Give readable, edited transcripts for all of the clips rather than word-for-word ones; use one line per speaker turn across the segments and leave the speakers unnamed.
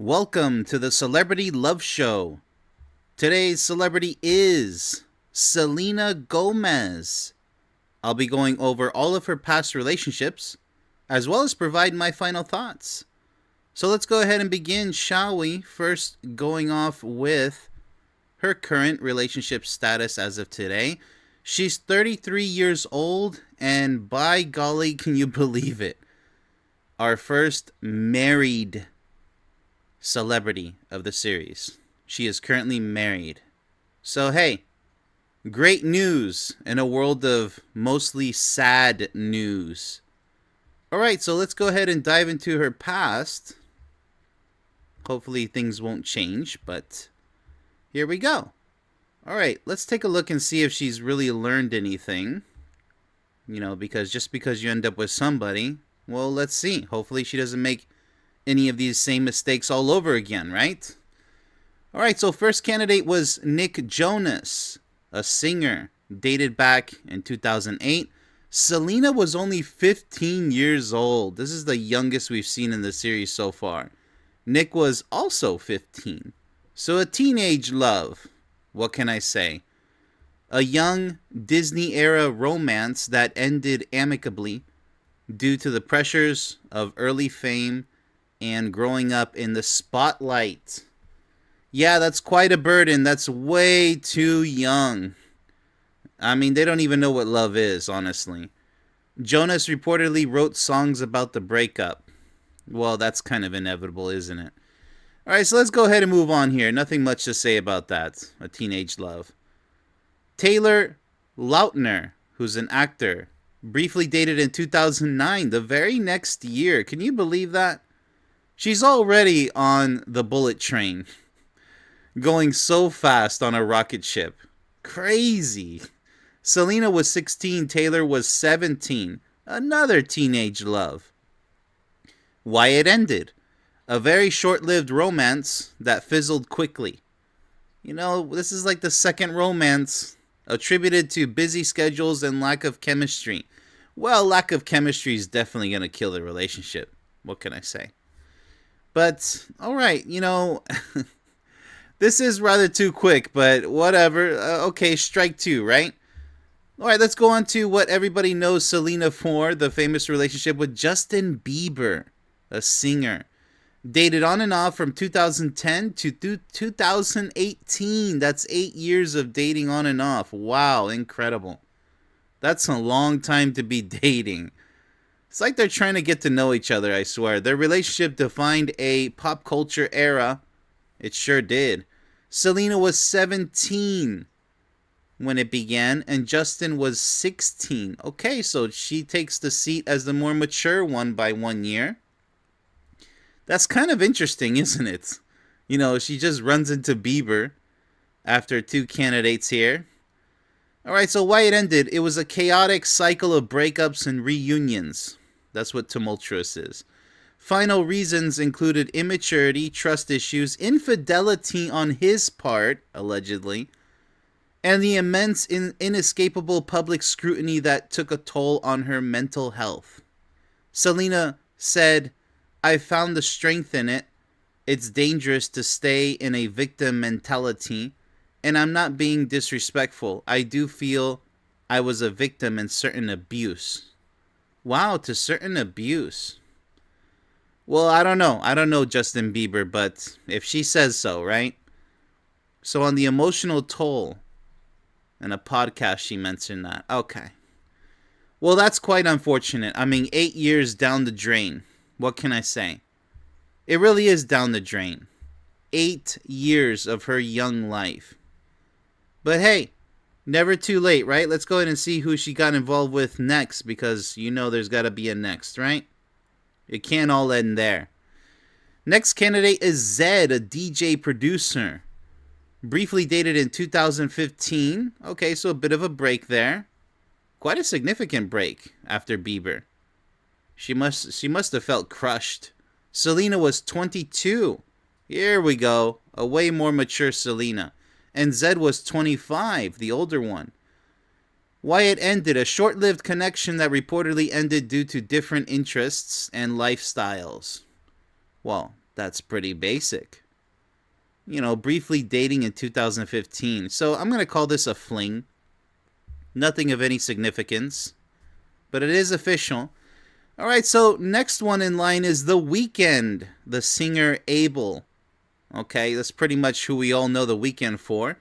Welcome to the Celebrity Love Show. Today's celebrity is Selena Gomez. I'll be going over all of her past relationships, as well as provide my final thoughts. So let's go ahead and begin, shall we? First, going off with her current relationship status as of today. She's 33 years old, and by golly, can you believe it? Our first married celebrity of the series. She is currently married. So hey, great news in a world of mostly sad news. Alright, so let's go ahead and dive into her past. Hopefully things won't change, but here we go. Alright, let's take a look and see if she's really learned anything. Because just because you end up with somebody, well, let's see. Hopefully she doesn't make any of these same mistakes all over again, right? Alright, so first candidate was Nick Jonas, a singer, dated back in 2008. Selena was only 15 years old. This is the youngest we've seen in the series so far. Nick was also 15. So a teenage love. What can I say? A young Disney-era romance that ended amicably due to the pressures of early fame and growing up in the spotlight. Yeah, that's quite a burden. That's way too young. I mean, they don't even know what love is, honestly. Jonas reportedly wrote songs about the breakup. Well, that's kind of inevitable, isn't it? Alright, so let's go ahead and move on here. Nothing much to say about that. A teenage love. Taylor Lautner, who's an actor, briefly dated in 2009, the very next year. Can you believe that? She's already on the bullet train, going so fast on a rocket ship. Crazy. Selena was 16, Taylor was 17. Another teenage love. Why it ended. A very short-lived romance that fizzled quickly. This is like the second romance attributed to busy schedules and lack of chemistry. Well, lack of chemistry is definitely going to kill the relationship. What can I say? But, alright, this is rather too quick, but whatever. Okay, strike two, right? Alright, let's go on to what everybody knows Selena for, the famous relationship with Justin Bieber, a singer. Dated on and off from 2010 to 2018. That's 8 years of dating on and off. Wow, incredible. That's a long time to be dating. It's like they're trying to get to know each other, I swear. Their relationship defined a pop culture era. It sure did. Selena was 17 when it began, and Justin was 16. Okay, so she takes the seat as the more mature one by 1 year. That's kind of interesting, isn't it? She just runs into Bieber after two candidates here. Alright, so why it ended. It was a chaotic cycle of breakups and reunions. That's what tumultuous is. Final reasons included immaturity, trust issues, infidelity on his part, allegedly, and the immense, inescapable public scrutiny that took a toll on her mental health. Selena said, "I found the strength in it. It's dangerous to stay in a victim mentality, and I'm not being disrespectful. I do feel I was a victim in certain abuse." Wow, to certain abuse. Well, I don't know. I don't know Justin Bieber, but if she says so, right? So on the emotional toll, in a podcast she mentioned that. Okay. Well, that's quite unfortunate. I mean, 8 years down the drain. What can I say? It really is down the drain. 8 years of her young life. But hey, never too late, right? Let's go ahead and see who she got involved with next, because there's got to be a next, right? It can't all end there. Next candidate is Zedd, a DJ producer. Briefly dated in 2015. Okay, so a bit of a break there. Quite a significant break after Bieber. She must have felt crushed. Selena was 22. Here we go. A way more mature Selena. And Zedd was 25, the older one. Why it ended. A short-lived connection that reportedly ended due to different interests and lifestyles. Well, That's pretty basic. Briefly dating in 2015. So I'm going to call this a fling. Nothing of any significance, but it is official. All right, so next one in line is The Weeknd, the singer Abel. Okay, that's pretty much who we all know The Weeknd for.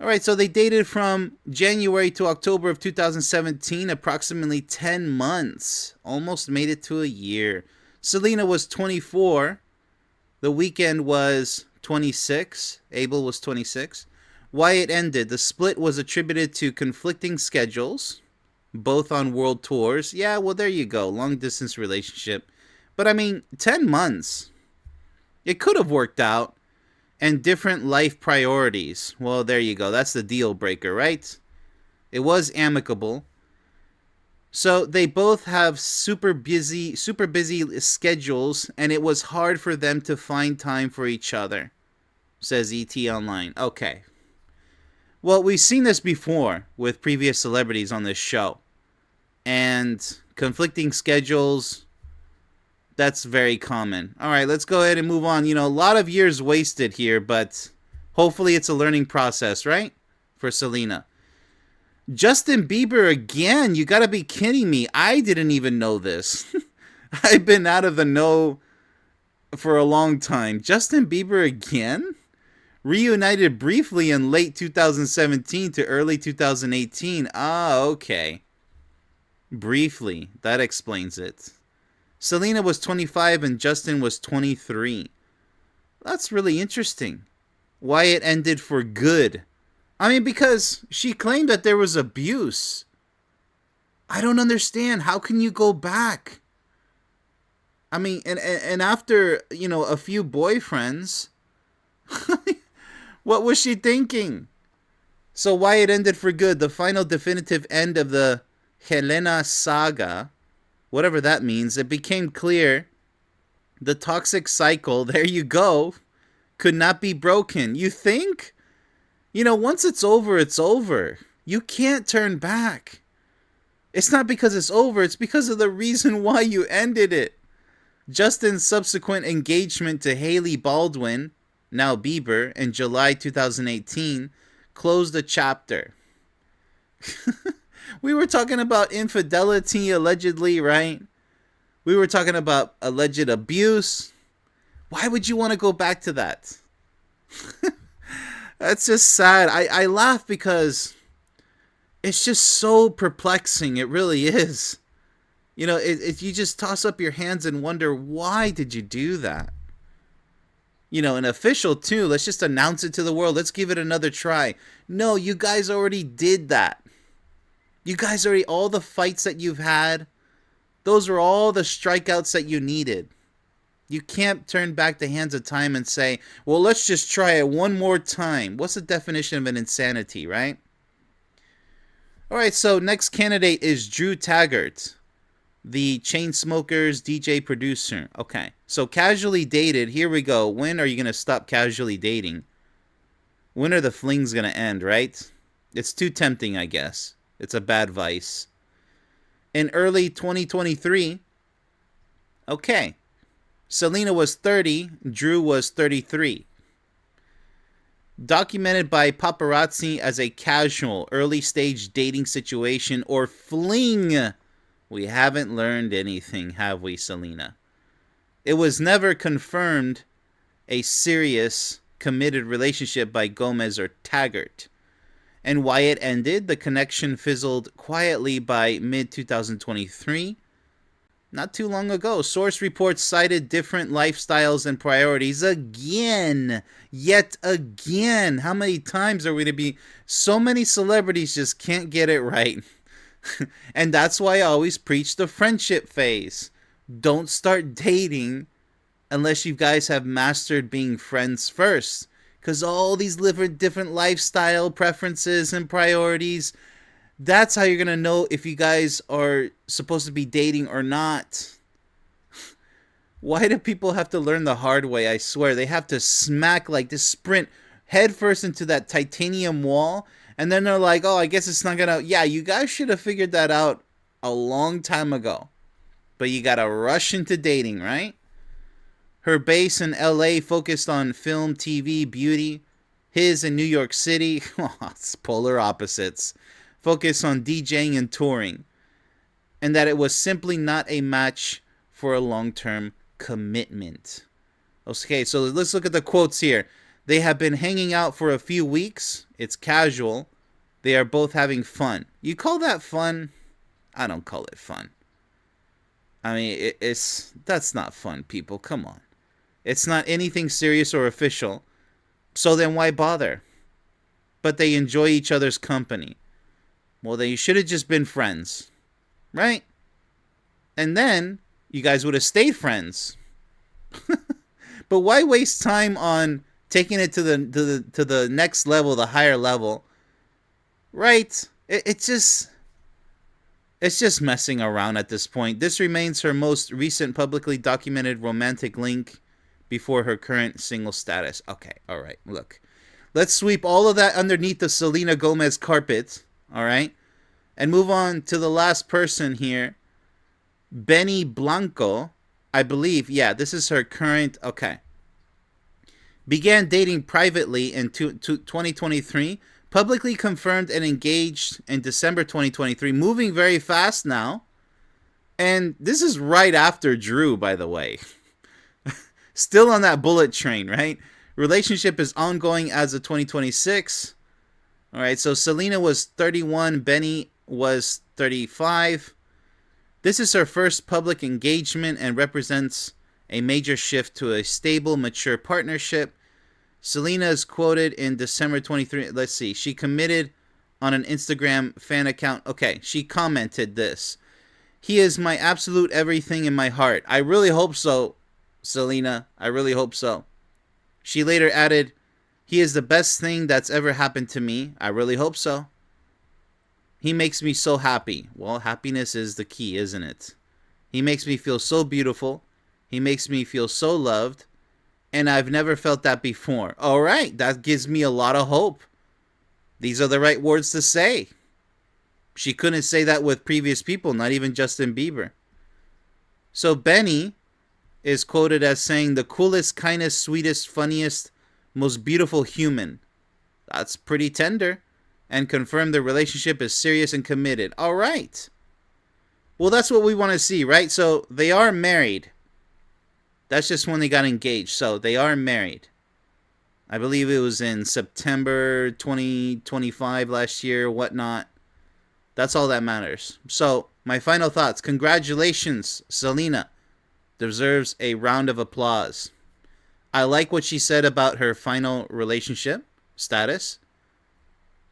All right, so they dated from January to October of 2017, approximately 10 months. Almost made it to a year. Selena was 24. The Weeknd was 26. Abel was 26. Why it ended. The split was attributed to conflicting schedules, both on world tours. Yeah, well, there you go. Long distance relationship. But I mean, 10 months. It could have worked out. And different life priorities. Well, there you go. That's the deal breaker, right? It was amicable. So they both have super busy schedules, and it was hard for them to find time for each other, says ET Online. Okay. Well, we've seen this before with previous celebrities on this show. And conflicting schedules, that's very common. All right, let's go ahead and move on. A lot of years wasted here, but hopefully it's a learning process, right? For Selena. Justin Bieber again. You gotta be kidding me. I didn't even know this. I've been out of the know for a long time. Justin Bieber again? Reunited briefly in late 2017 to early 2018. Ah, okay. Briefly. That explains it. Selena was 25 and Justin was 23. That's really interesting. Why it ended for good. I mean, because she claimed that there was abuse. I don't understand. How can you go back? I mean, and after, a few boyfriends, what was she thinking? So why it ended for good, the final definitive end of the Selena saga, whatever that means, it became clear the toxic cycle, there you go, could not be broken. You think? Once it's over, it's over. You can't turn back. It's not because it's over, it's because of the reason why you ended it. Justin's subsequent engagement to Hailey Baldwin, now Bieber, in July 2018, closed the chapter. We were talking about infidelity, allegedly, right? We were talking about alleged abuse. Why would you want to go back to that? That's just sad. I laugh because it's just so perplexing. It really is. You just toss up your hands and wonder, why did you do that? An official too. Let's just announce it to the world. Let's give it another try. No, you guys already did that. You guys already, all the fights that you've had, those are all the strikeouts that you needed. You can't turn back the hands of time and say, well, let's just try it one more time. What's the definition of an insanity, right? All right, so next candidate is Drew Taggart, the Chainsmokers DJ producer. Okay, so casually dated. Here we go. When are you going to stop casually dating? When are the flings going to end, right? It's too tempting, I guess. It's a bad vice. In early 2023, okay, Selena was 30, Drew was 33. Documented by paparazzi as a casual, early-stage dating situation or fling. We haven't learned anything, have we, Selena? It was never confirmed a serious, committed relationship by Gomez or Taggart. And why it ended, the connection fizzled quietly by mid-2023. Not too long ago, source reports cited different lifestyles and priorities again. Yet again. How many times are we to be? So many celebrities just can't get it right. And that's why I always preach the friendship phase. Don't start dating unless you guys have mastered being friends first. Because all these different lifestyle preferences and priorities, that's how you're going to know if you guys are supposed to be dating or not. Why do people have to learn the hard way? I swear, they have to smack like this, sprint headfirst into that titanium wall. And then they're like, oh, I guess it's not going to. Yeah, you guys should have figured that out a long time ago. But you got to rush into dating, right? Her base in LA focused on film, TV, beauty. His in New York City, it's polar opposites, focused on DJing and touring. And that it was simply not a match for a long-term commitment. Okay, so let's look at the quotes here. They have been hanging out for a few weeks. It's casual. They are both having fun. You call that fun? I don't call it fun. I mean, that's not fun, people. Come on. It's not anything serious or official. So then why bother? But they enjoy each other's company. Well, then you should have just been friends. Right? And then you guys would have stayed friends. But why waste time on taking it to the next level, the higher level? Right? It's just messing around at this point. This remains her most recent publicly documented romantic link before her current single status. Okay, all right, look. Let's sweep all of that underneath the Selena Gomez carpet, all right? And move on to the last person here. Benny Blanco, I believe. Yeah, this is her current. Okay. Began dating privately in 2023. Publicly confirmed and engaged in December 2023. Moving very fast now. And this is right after Drew, by the way. Still on that bullet train, right? Relationship is ongoing as of 2026. All right, so Selena was 31. Benny was 35. This is her first public engagement and represents a major shift to a stable, mature partnership. Selena is quoted in December 23. Let's see. She committed on an Instagram fan account. Okay, she commented this. He is my absolute everything in my heart. I really hope so, Selena. I really hope so. She later added, he is the best thing that's ever happened to me. I really hope so. He makes me so happy. Well, happiness is the key, isn't it? He makes me feel so beautiful. He makes me feel so loved. And I've never felt that before. All right, that gives me a lot of hope. These are the right words to say. She couldn't say that with previous people, not even Justin Bieber. So Benny is quoted as saying, the coolest, kindest, sweetest, funniest, most beautiful human. That's pretty tender. And confirmed the relationship is serious and committed. All right. Well, that's what we want to see, right? So they are married. That's just when they got engaged. So they are married. I believe it was in September 2025 last year, whatnot. That's all that matters. So my final thoughts. Congratulations, Selena. Deserves a round of applause. I like what she said about her final relationship status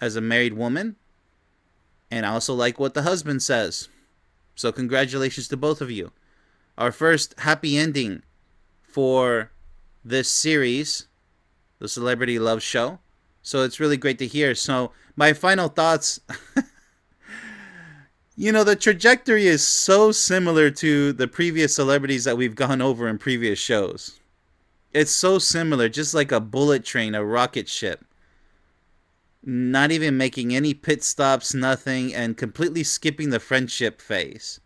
as a married woman. And I also like what the husband says. So congratulations to both of you. Our first happy ending for this series, the Celebrity Love Show. So it's really great to hear. So my final thoughts, the trajectory is so similar to the previous celebrities that we've gone over in previous shows. It's so similar, just like a bullet train, a rocket ship. Not even making any pit stops, nothing, and completely skipping the friendship phase.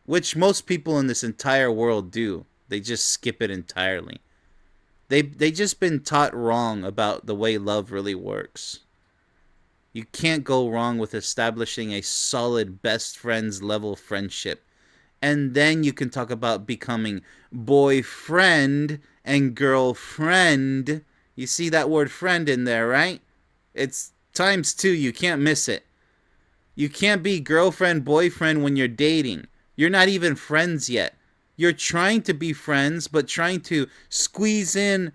Which most people in this entire world do. They just skip it entirely. They just been taught wrong about the way love really works. You can't go wrong with establishing a solid best friends level friendship. And then you can talk about becoming boyfriend and girlfriend. You see that word friend in there, right? It's times 2. You can't miss it. You can't be girlfriend, boyfriend when you're dating. You're not even friends yet. You're trying to be friends, but trying to squeeze in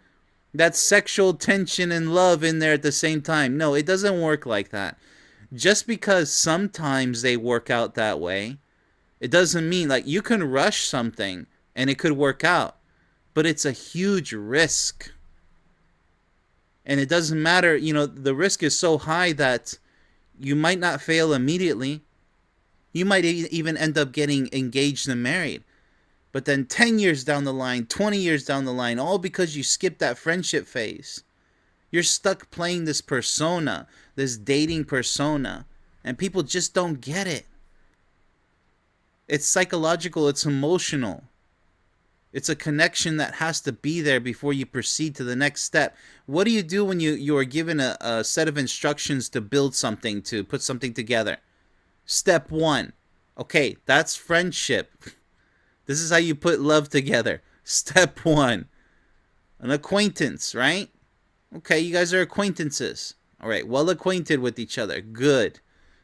that sexual tension and love in there at the same time. No, it doesn't work like that. Just because sometimes they work out that way, it doesn't mean, like, you can rush something and it could work out. But it's a huge risk. And it doesn't matter, the risk is so high that you might not fail immediately. You might even end up getting engaged and married. But then 10 years down the line, 20 years down the line, all because you skipped that friendship phase. You're stuck playing this persona, this dating persona, and people just don't get it. It's psychological, it's emotional. It's a connection that has to be there before you proceed to the next step. What do you do when you are given a set of instructions to build something, to put something together? Step one. Okay, that's friendship. This is how you put love together. Step one. An acquaintance, right? Okay, you guys are acquaintances. All right, well acquainted with each other. Good.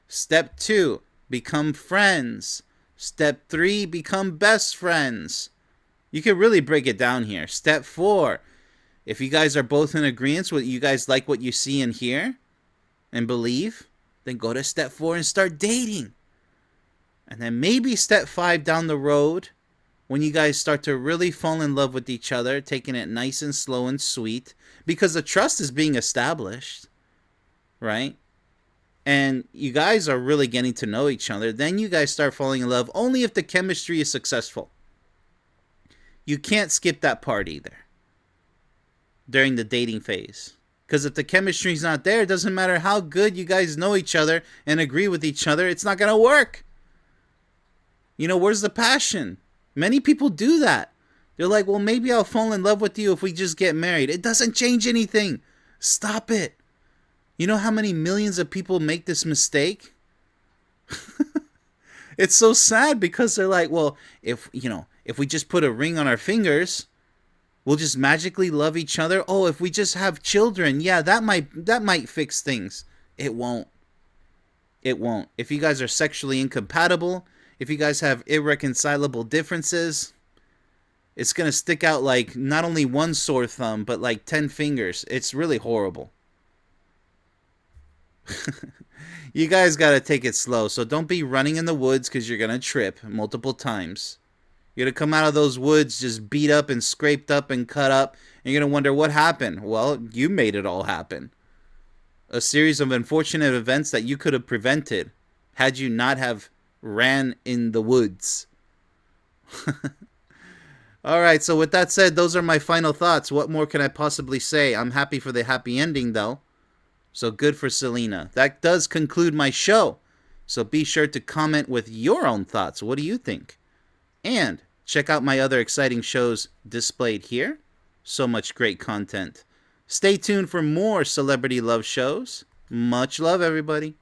Step two, become friends. Step three, become best friends. You can really break it down here. Step four, if you guys are both in agreement with you guys like what you see and hear and believe, then go to step four and start dating. And then maybe step five down the road, when you guys start to really fall in love with each other, taking it nice and slow and sweet, because the trust is being established, right? And you guys are really getting to know each other. Then you guys start falling in love only if the chemistry is successful. You can't skip that part either during the dating phase. Because if the chemistry's not there, it doesn't matter how good you guys know each other and agree with each other, it's not going to work. You know, where's the passion? Many people do that. They're like, well, maybe I'll fall in love with you if we just get married. It doesn't change anything. Stop it. You know how many millions of people make this mistake? It's so sad because they're like, well, if we just put a ring on our fingers, we'll just magically love each other. Oh, if we just have children, yeah, that might fix things. It won't. It won't. If you guys are sexually incompatible, if you guys have irreconcilable differences, it's going to stick out like not only one sore thumb, but like 10 fingers. It's really horrible. You guys got to take it slow. So don't be running in the woods because you're going to trip multiple times. You're going to come out of those woods just beat up and scraped up and cut up. And you're going to wonder what happened. Well, you made it all happen. A series of unfortunate events that you could have prevented had you not have ran in the woods. All right, so with that said, those are my final thoughts. What more can I possibly say? I'm happy for the happy ending, though. So good for Selena. That does conclude my show. So be sure to comment with your own thoughts. What do you think? And check out my other exciting shows displayed here. So much great content. Stay tuned for more celebrity love shows. Much love, everybody.